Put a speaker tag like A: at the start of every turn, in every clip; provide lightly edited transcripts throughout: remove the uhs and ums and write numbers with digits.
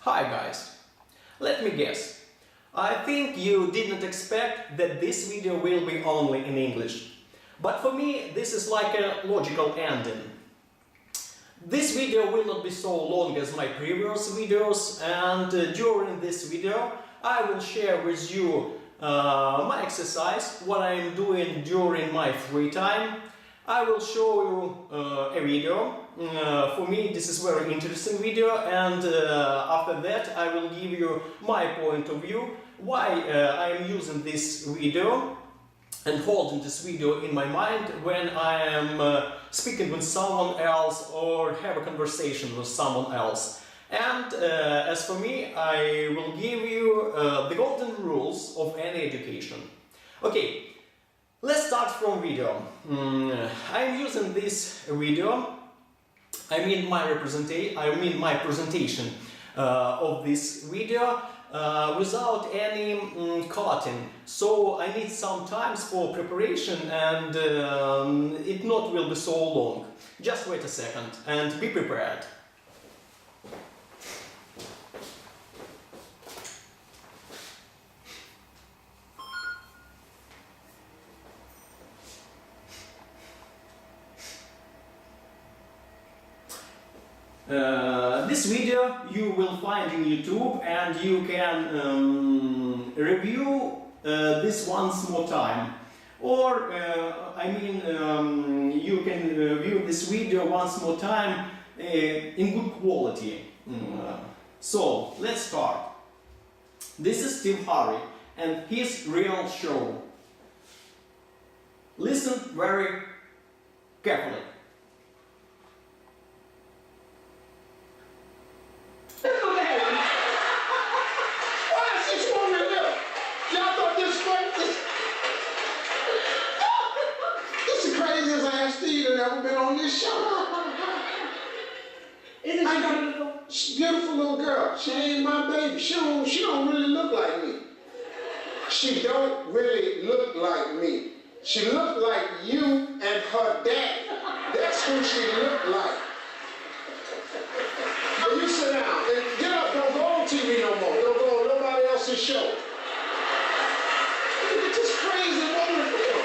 A: Hi guys, let me guess. I think you didn't expect that this video will be only in English. But for me, this is like a logical ending. This video will not be so long as my previous videos, and during this video I will share with you my exercise, what I am doing during my free time. I will show you a video. For me this is very interesting video, and after that I will give you my point of view, why I am using this video and holding this video in my mind when I am speaking with someone else or have a conversation with someone else. And as for me, I will give you the golden rules of any education. Okay, let's start from video. I am using this video, I mean my presentation of this video without any cutting. So I need some time for preparation, and it not will be so long. Just wait a second and be prepared. This video you will find in YouTube, and you can review this once more time, or you can view this video once more time in good quality. So let's start. This is Steve Harvey and his real show. Listen very carefully.
B: Never been on this show.
C: Isn't she beautiful?
B: Beautiful little girl. She ain't my baby. She don't really look like me. She don't really look like me. She look like you and her dad. That's who she look like. But you sit down and get up. Don't go on TV no more. Don't go on nobody else's show. Look at this crazy woman here.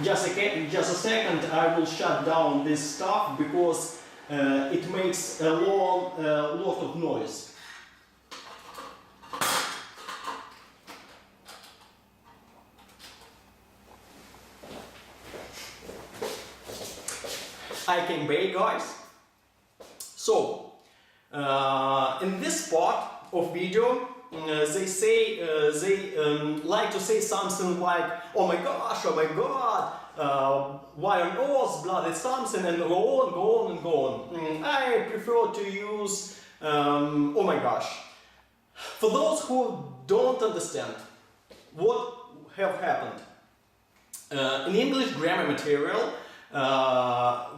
A: Just a second, I will shut down this stuff because it makes a lot of noise. I came back, guys. So, in this part of video, they say they like to say something like, oh my gosh, why on earth, bloody something, and go on and go on. I prefer to use oh my gosh. For those who don't understand what have happened, in English grammar material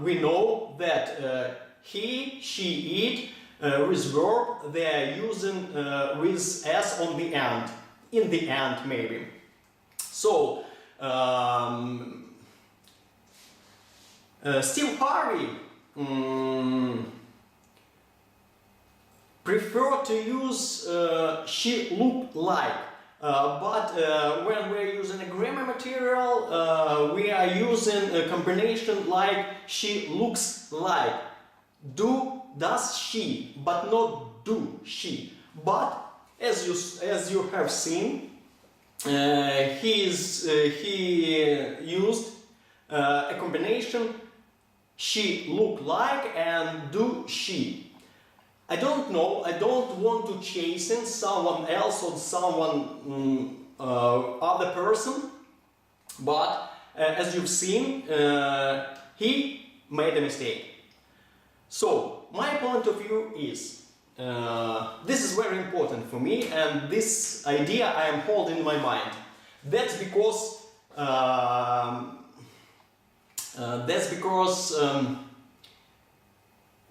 A: we know that he, she, it with verb they are using with s on the end, in the end maybe. So Steve Harvey prefer to use she looked like, but when we're using a grammar material we are using a combination like she looks like. Does she, but not do she. But as you have seen, he used a combination she look like and do she. I don't know, I don't want to chasing someone else or someone other person, but as you've seen, he made a mistake. So my point of view is, this is very important for me, and this idea I am holding in my mind. That's because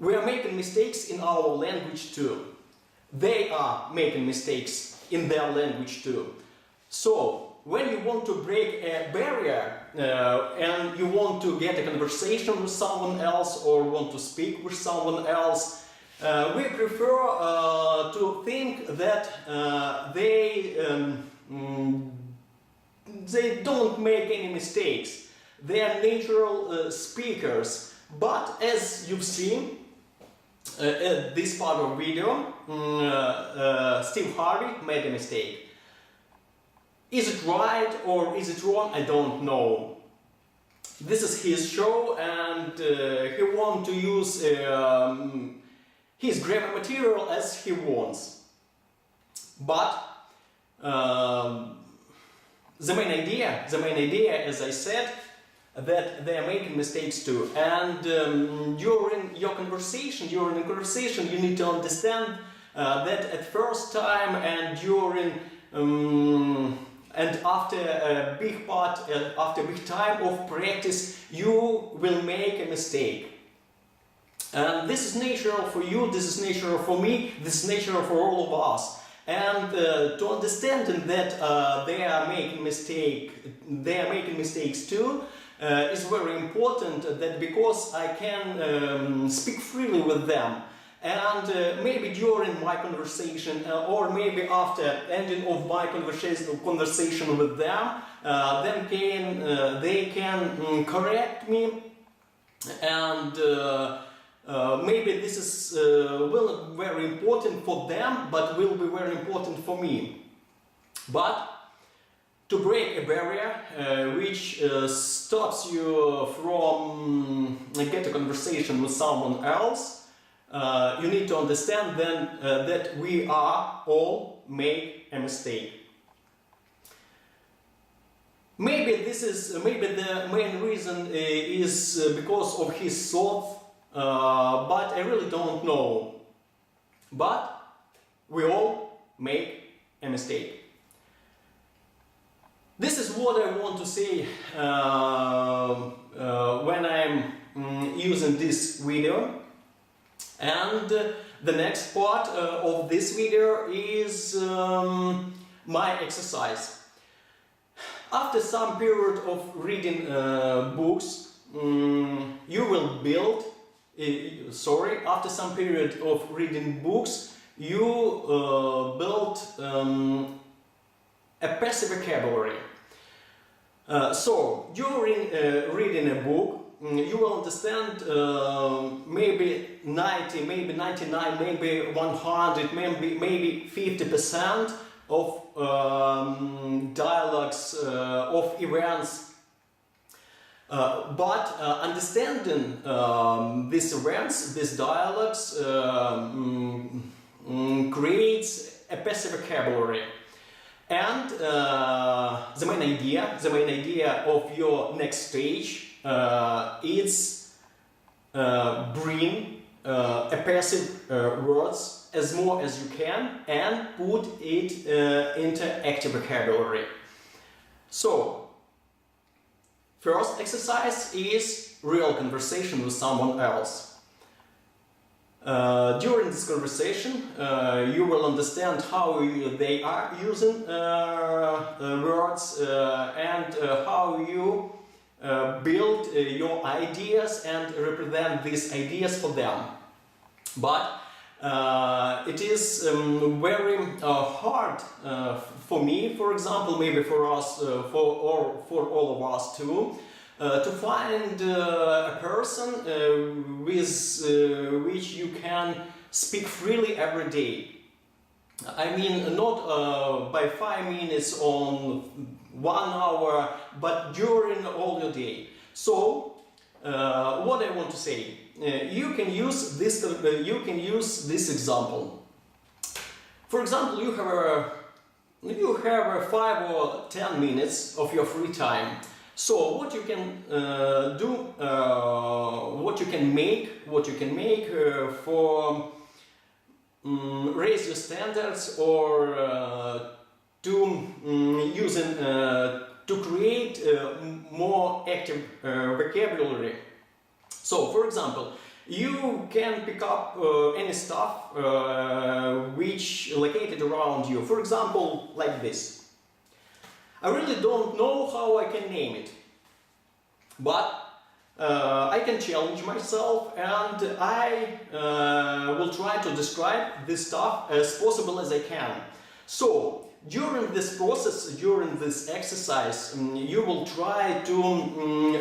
A: We are making mistakes in our language too. They are making mistakes in their language too. So, when you want to break a barrier and you want to get a conversation with someone else or want to speak with someone else, we prefer to think that they don't make any mistakes. They are natural speakers. But as you've seen at this part of video, Steve Harvey made a mistake. Is it right or is it wrong? I don't know. This is his show and he wants to use his grammar material as he wants. But the main idea, as I said, that they are making mistakes too. And during your conversation, you need to understand that at first time and during and after a big part, after a big time of practice, you will make a mistake. And this is natural for you, this is natural for me, this is natural for all of us. And to understand that they are making mistakes too, is very important. That because I can speak freely with them. And maybe during my conversation or maybe after ending of my conversation with them, then they can correct me, and maybe this is will be very important for them, but will be very important for me. But to break a barrier which stops you from get a conversation with someone else, you need to understand then that we are all make a mistake. Maybe the main reason is because of his thoughts, but I really don't know. But we all make a mistake. This is what I want to say when I'm using this video. And the next part of this video is my exercise. After some period of reading books, you will build. After some period of reading books, you build a passive vocabulary. So during reading a book, you will understand maybe 90, maybe 99, maybe 100, maybe 50% of dialogues, of events. But understanding these events, these dialogues, creates a passive vocabulary. And the main idea of your next stage is bring a passive words as more as you can and put it into active vocabulary. So, first exercise is real conversation with someone else. During this conversation, you will understand how they are using words and how you build your ideas and represent these ideas for them. But it is very hard for me, for example, maybe for us, for all of us too, to find a person with which you can speak freely every day. I mean, not by 5 minutes on 1 hour, but during all your day. So, what I want to say, you can use this example. For example, you have 5 or 10 minutes of your free time. So what you can do, what you can make for raise your standards or to create more active vocabulary. So, for example, you can pick up any stuff which located around you. For example, like this. I really don't know how I can name it, but I can challenge myself, and I will try to describe this stuff as possible as I can. So, during this process, during this exercise, you will try to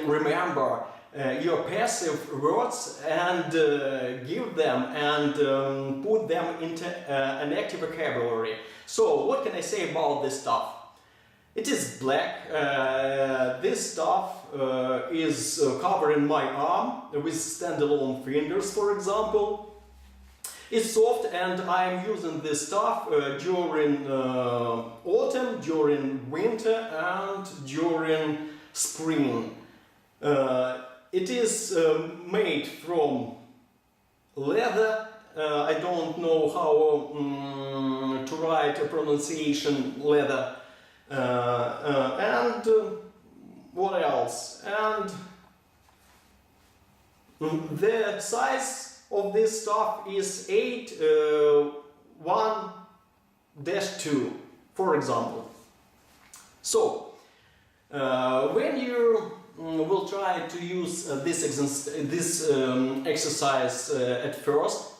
A: remember your passive words and give them and put them into an active vocabulary. So, what can I say about this stuff? It is black. This stuff is covering my arm with standalone fingers, for example. It's soft, and I'm using this stuff during autumn, during winter, and during spring. It is made from leather. I don't know how to write a pronunciation, leather. And what else? And the size of this stuff is 8:1-2, for example. So, when you will try to use this exercise at first,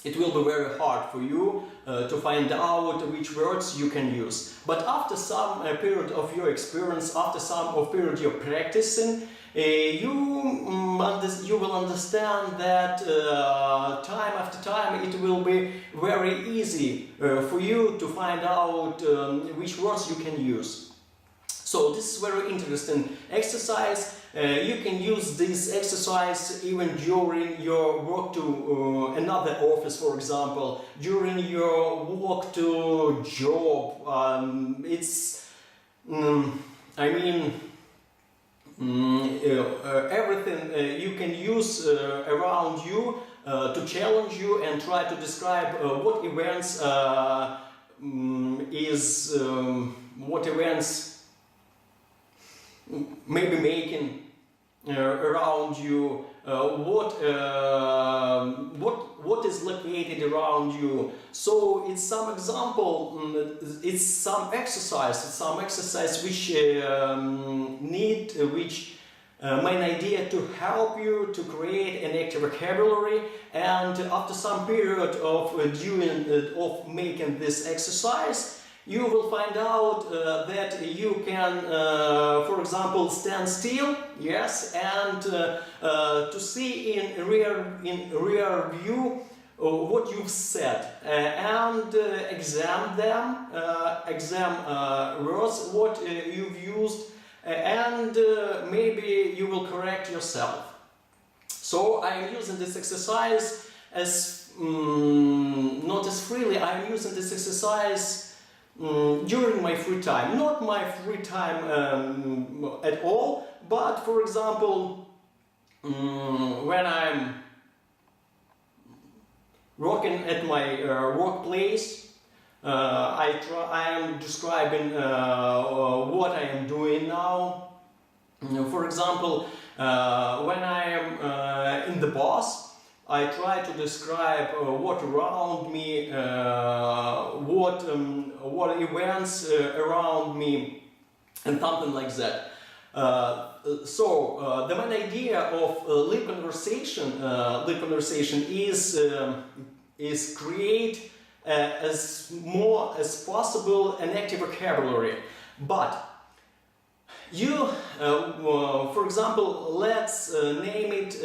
A: it will be very hard for you to find out which words you can use. But after some period of your experience, after some period you're practicing, you will understand that time after time it will be very easy for you to find out which words you can use. So this is very interesting exercise. You can use this exercise even during your work to another office, for example, during your walk to job. Everything you can use around you to challenge you and try to describe what events maybe making around you, what is located around you. So it's some example, it's some exercise which main idea to help you to create an active vocabulary, and after some period of making this exercise, you will find out that you can, for example, stand still, yes, and to see in rear view what you've said, and examine words what you've used, and maybe you will correct yourself. So I am using this exercise as not as freely. I am using this exercise during my free time, not my free time at all, but for example, when I'm working at my workplace, I am describing what I am doing now. For example, when I am in the bus, I try to describe what around me, what events around me, and something like that. So the main idea of lip conversation is create as more as possible an active vocabulary. But you, for example, let's name it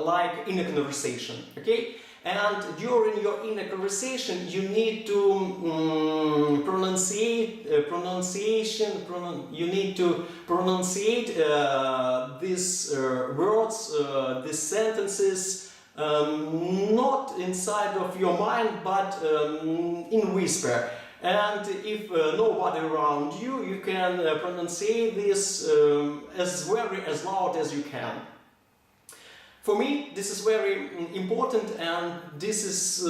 A: like inner conversation, okay? And during your inner conversation, you need to pronunciate these words, these sentences, not inside of your mind, but in whisper. And if nobody around you, you can pronunciate this as loud as you can. For me, this is very important, and this is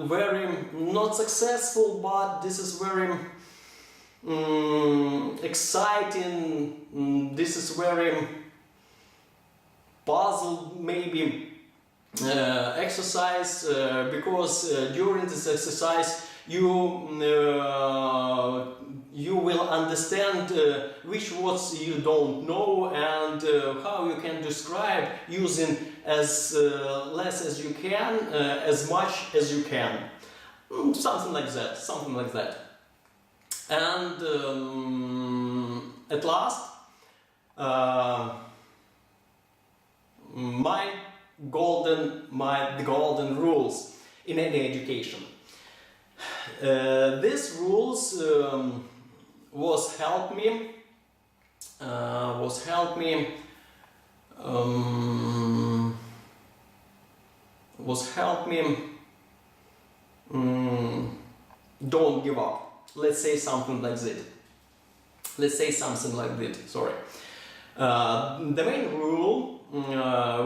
A: very not successful, but this is very exciting. This is very puzzled, maybe. exercise, because during this exercise you will understand which words you don't know and how you can describe using as less as you can, as much as you can. Something like that, something like that. And at last, the golden rules in any education. These rules was help me don't give up. Let's say something like that. Sorry. The main rule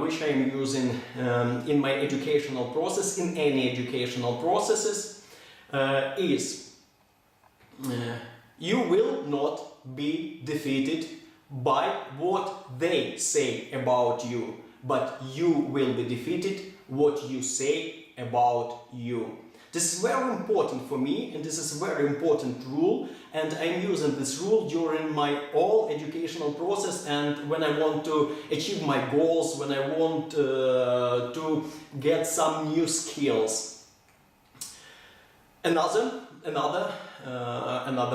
A: which I'm using in my educational process, in any educational processes, is you will not be defeated by what they say about you, but you will be defeated what you say about you. This is very important for me, and this is a very important rule, and I'm using this rule during my whole educational process and when I want to achieve my goals, when I want to get some new skills. Another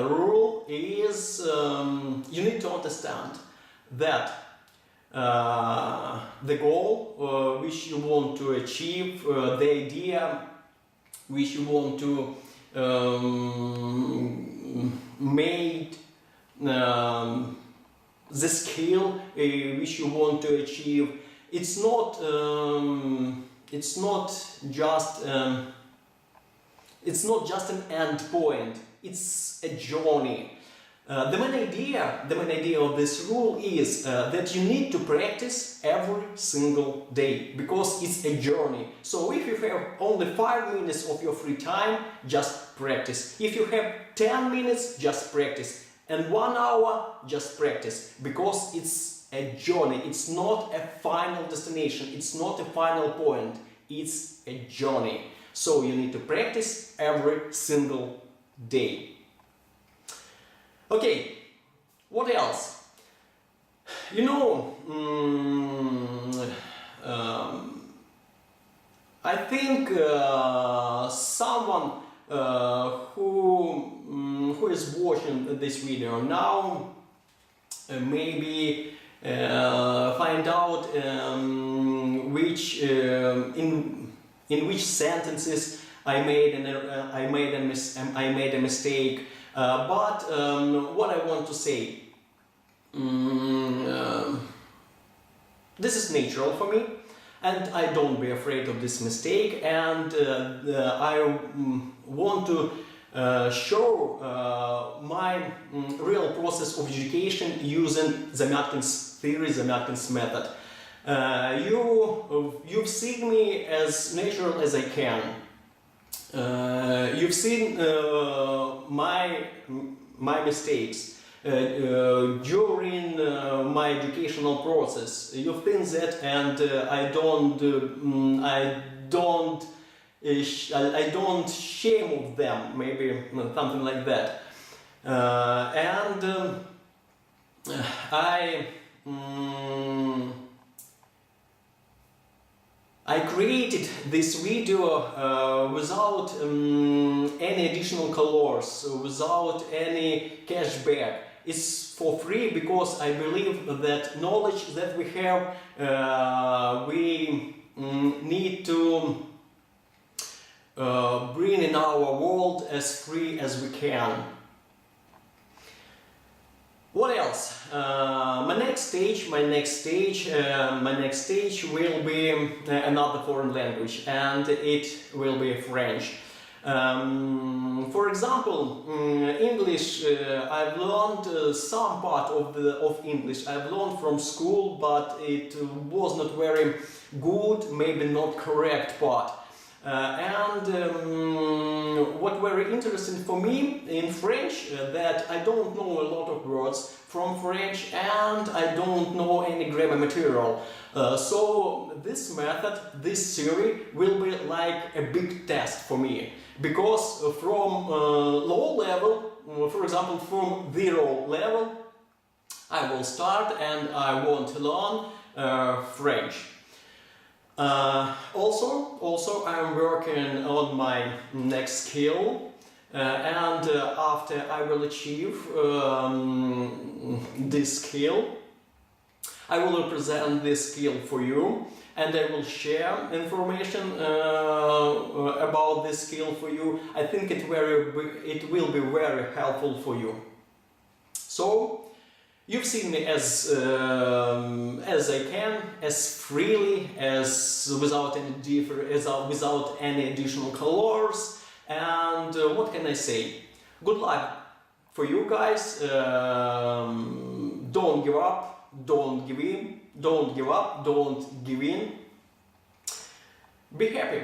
A: rule is you need to understand that the goal which you want to achieve, the idea which you want to make, the skill which you want to achieve, it's not just an end point, it's a journey. The main idea of this rule is that you need to practice every single day, because it's a journey. So if you have only 5 minutes of your free time, just practice. If you have 10 minutes, just practice. And 1 hour, just practice. Because it's a journey, it's not a final destination, it's not a final point, it's a journey. So you need to practice every single day. Okay, what else? You know, I think someone who is watching this video now maybe find out which in which sentences I made a mistake. But what I want to say, this is natural for me, and I don't be afraid of this mistake, and I want to show my real process of education using Zamyatkin's theory, Zamyatkin's method. You've seen me as natural as I can. You've seen my mistakes during my educational process. You've seen that, and I don't shame of them. Maybe something like that. I created this video without any additional colors, without any cashback. It's for free because I believe that knowledge that we have, we need to bring in our world as free as we can. What else? My next stage will be another foreign language, and it will be French. For example, English. I've learned some part of English. I've learned from school, but it was not very good, maybe not correct part. What very interesting for me in French that I don't know a lot of words from French and I don't know any grammar material. So this method, this theory will be like a big test for me, because from low level, for example from 0 level, I will start and I want to learn French. Also I'm working on my next skill, and after I will achieve this skill, I will represent this skill for you, and I will share information about this skill for you. I think it will be very helpful for you. So you've seen me as I can, as freely, as without any additional colors. And what can I say? Good luck for you guys. Don't give up. Don't give in. Don't give up. Don't give in. Be happy.